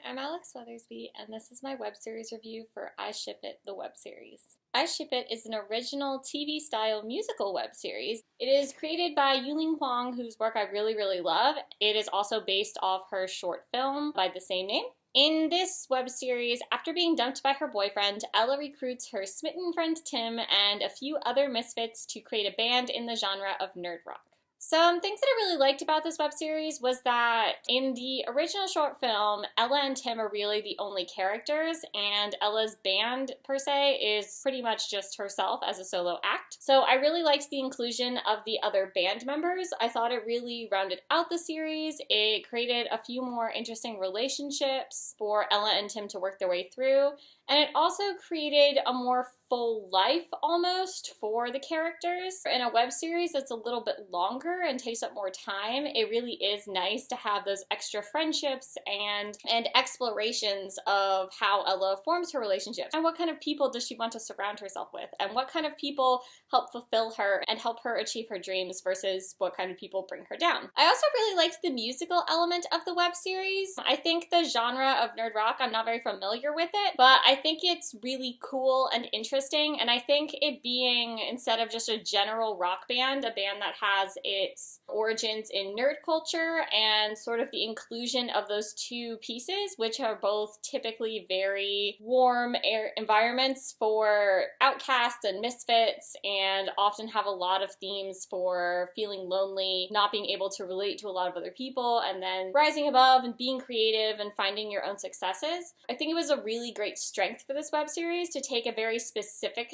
I'm Alex Weathersby, and this is my web series review for I Ship It, the web series. I Ship It is an original TV-style musical web series. It is created by Yuling Huang, whose work I really love. It is also based off her short film by the same name. In this web series, after being dumped by her boyfriend, Ella recruits her smitten friend Tim and a few other misfits to create a band in the genre of nerd rock. Some things that I really liked about this web series was that in the original short film, Ella and Tim are really the only characters, and Ella's band, per se, is pretty much just herself as a solo act. So I really liked the inclusion of the other band members. I thought it really rounded out the series. It created a few more interesting relationships for Ella and Tim to work their way through, and it also created a more full life almost for the characters. In a web series that's a little bit longer and takes up more time, it really is nice to have those extra friendships and explorations of how Ella forms her relationships and what kind of people does she want to surround herself with and what kind of people help fulfill her and help her achieve her dreams versus what kind of people bring her down. I also really liked the musical element of the web series. I think the genre of nerd rock, I'm not very familiar with it, but I think it's really cool and interesting. And I think it being, instead of just a general rock band, a band that has its origins in nerd culture and sort of the inclusion of those two pieces, which are both typically very warm environments for outcasts and misfits, and often have a lot of themes for feeling lonely, not being able to relate to a lot of other people, and then rising above and being creative and finding your own successes. I think it was a really great strength for this web series to take a very specific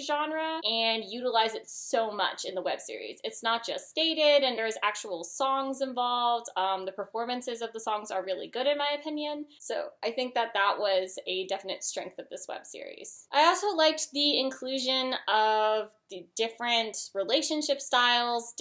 genre and utilize it so much in the web series. It's not just stated, and there's actual songs involved. The performances of the songs are really good in my opinion. So I think that that was a definite strength of this web series. I also liked the inclusion of the different relationship styles,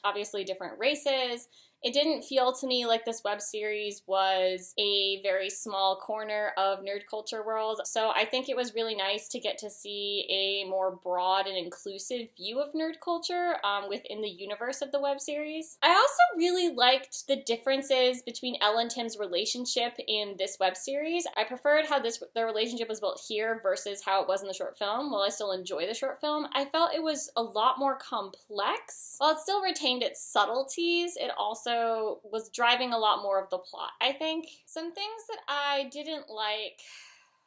obviously different races. It didn't feel to me like this web series was a very small corner of nerd culture world. So I think it was really nice to get to see a more broad and inclusive view of nerd culture within the universe of the web series. I also really liked the differences between Ella and Tim's relationship in this web series. I preferred how their relationship was built here versus how it was in the short film. While I still enjoy the short film, I felt it was a lot more complex. While it still retained its subtleties, it also was driving a lot more of the plot, I think. Some things that I didn't like.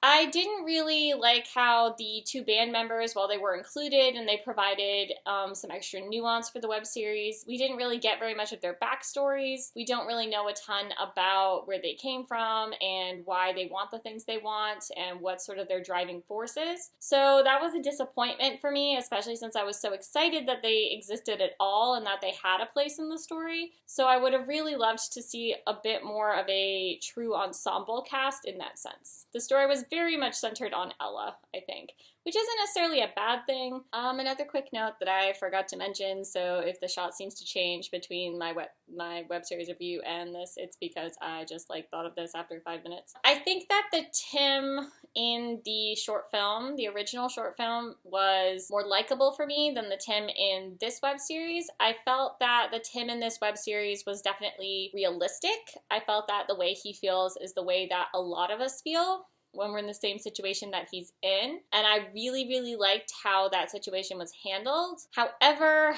I didn't really like how the two band members, while they were included and they provided some extra nuance for the web series, we didn't really get very much of their backstories. We don't really know a ton about where they came from and why they want the things they want and what sort of their driving force is. So that was a disappointment for me, especially since I was so excited that they existed at all and that they had a place in the story. So I would have really loved to see a bit more of a true ensemble cast in that sense. The story was very much centered on Ella, I think, which isn't necessarily a bad thing. Another quick note that I forgot to mention, so if the shot seems to change between my web series review and this, it's because I just thought of this after 5 minutes. I think that the Tim in the short film, the original short film, was more likable for me than the Tim in this web series. I felt that the Tim in this web series was definitely realistic. I felt that the way he feels is the way that a lot of us feel when we're in the same situation that he's in. And I really liked how that situation was handled. However,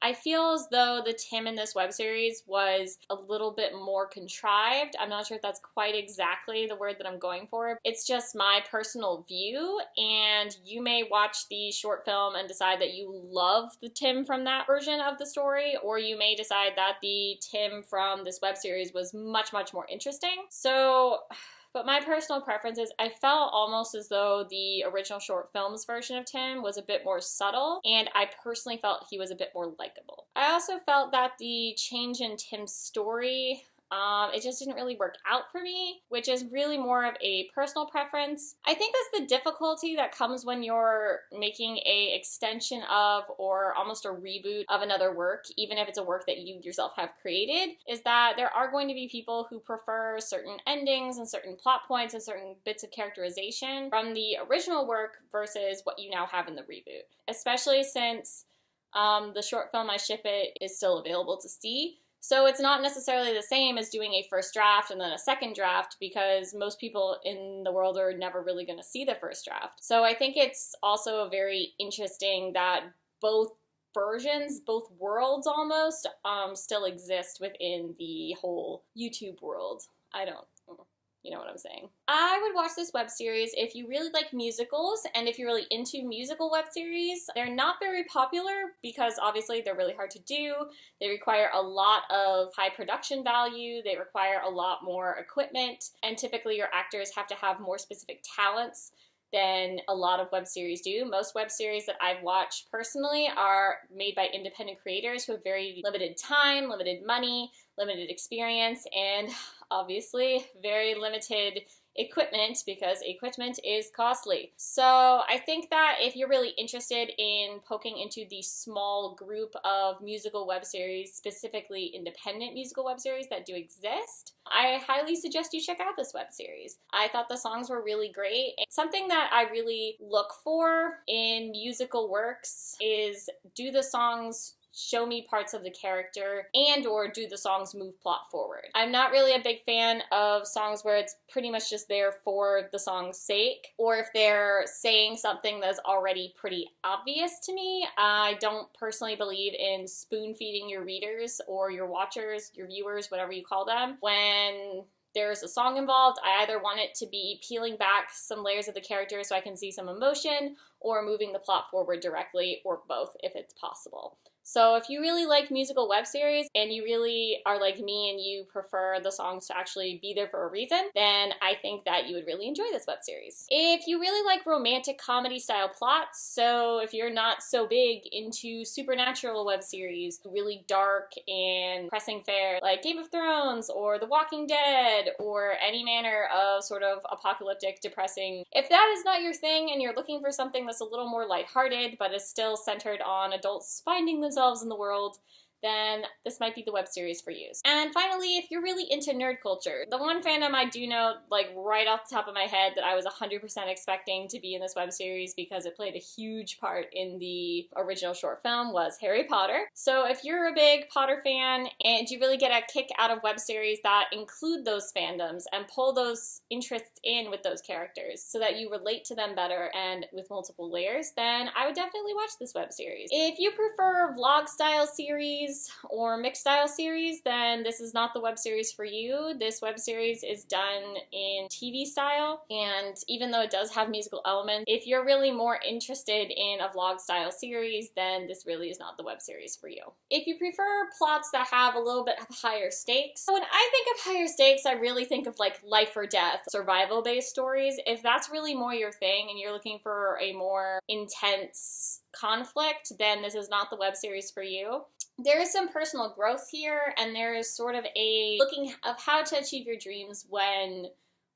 I feel as though the Tim in this web series was a little bit more contrived. I'm not sure if that's quite exactly the word that I'm going for. It's just my personal view, and you may watch the short film and decide that you love the Tim from that version of the story, or you may decide that the Tim from this web series was much more interesting. But my personal preference is I felt almost as though the original short film's version of Tim was a bit more subtle, and I personally felt he was a bit more likable. I also felt that the change in Tim's story, it just didn't really work out for me, which is really more of a personal preference. I think that's the difficulty that comes when you're making a extension of or almost a reboot of another work, even if it's a work that you yourself have created, is that there are going to be people who prefer certain endings and certain plot points and certain bits of characterization from the original work versus what you now have in the reboot, especially since the short film I Ship It is still available to see. So it's not necessarily the same as doing a first draft and then a second draft, because most people in the world are never really going to see the first draft. So I think it's also very interesting that both versions, both worlds almost, still exist within the whole YouTube world. You know what I'm saying. I would watch this web series if you really like musicals and if you're really into musical web series. They're not very popular because obviously they're really hard to do. They require a lot of high production value. They require a lot more equipment, and typically your actors have to have more specific talents than a lot of web series do. Most web series that I've watched personally are made by independent creators who have very limited time, limited money, limited experience, and obviously very limited equipment, because equipment is costly. So I think that if you're really interested in poking into the small group of musical web series, specifically independent musical web series that do exist, I highly suggest you check out this web series. I thought the songs were really great. Something that I really look for in musical works is, do the songs show me parts of the character, and or do the songs move plot forward? I'm not really a big fan of songs where it's pretty much just there for the song's sake, or if they're saying something that's already pretty obvious to me. I don't personally believe in spoon-feeding your readers or your watchers, your viewers, whatever you call them. When there's a song involved, I either want it to be peeling back some layers of the character so I can see some emotion, or moving the plot forward directly, or both if it's possible. So if you really like musical web series and you really are like me and you prefer the songs to actually be there for a reason, then I think that you would really enjoy this web series. If you really like romantic comedy style plots, so if you're not so big into supernatural web series, really dark and pressing fare like Game of Thrones or The Walking Dead or any manner of sort of apocalyptic, depressing, if that is not your thing and you're looking for something that's a little more lighthearted but is still centered on adults finding themselves in the world, then this might be the web series for you. And finally, if you're really into nerd culture, the one fandom I do know, like right off the top of my head, that I was 100% expecting to be in this web series because it played a huge part in the original short film, was Harry Potter. So if you're a big Potter fan and you really get a kick out of web series that include those fandoms and pull those interests in with those characters so that you relate to them better and with multiple layers, then I would definitely watch this web series. If you prefer vlog style series or mixed style series, then this is not the web series for you. This web series is done in TV style, and even though it does have musical elements, if you're really more interested in a vlog style series, then this really is not the web series for you. If you prefer plots that have a little bit of higher stakes, when I think of higher stakes, I really think of like life or death, survival-based stories. If that's really more your thing and you're looking for a more intense conflict, then this is not the web series for you. There is some personal growth here, and there is sort of a looking of how to achieve your dreams when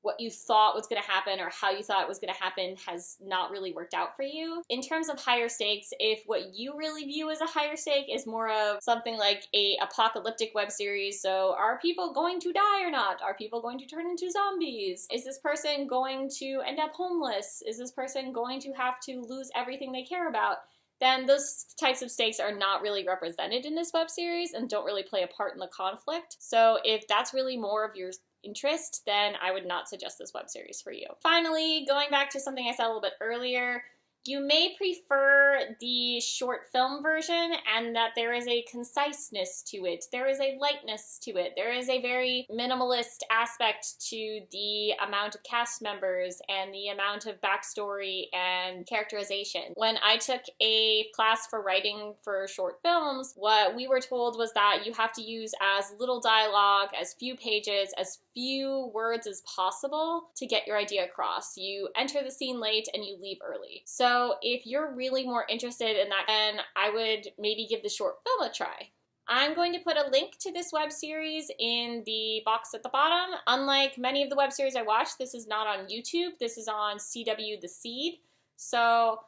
what you thought was going to happen or how you thought it was going to happen has not really worked out for you. In terms of higher stakes, if what you really view as a higher stake is more of something like a apocalyptic web series, so are people going to die or not? Are people going to turn into zombies? Is this person going to end up homeless? Is this person going to have to lose everything they care about? Then those types of stakes are not really represented in this web series and don't really play a part in the conflict. So if that's really more of your interest, then I would not suggest this web series for you. Finally, going back to something I said a little bit earlier, you may prefer the short film version and that there is a conciseness to it. There is a lightness to it. There is a very minimalist aspect to the amount of cast members and the amount of backstory and characterization. When I took a class for writing for short films, what we were told was that you have to use as little dialogue, as few pages, as few words as possible to get your idea across. You enter the scene late and you leave early. So if you're really more interested in that, then I would maybe give the short film a try. I'm going to put a link to this web series in the box at the bottom. Unlike many of the web series I watch, this is not on YouTube. This is on CW The Seed. So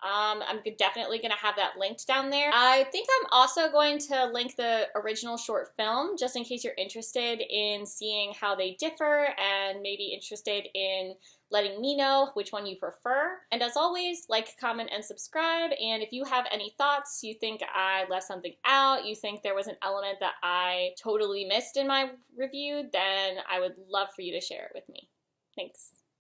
I'm definitely going to have that linked down there. I think I'm also going to link the original short film just in case you're interested in seeing how they differ and maybe interested in letting me know which one you prefer. And as always, like, comment, and subscribe. And if you have any thoughts, you think I left something out, you think there was an element that I totally missed in my review, then I would love for you to share it with me. Thanks.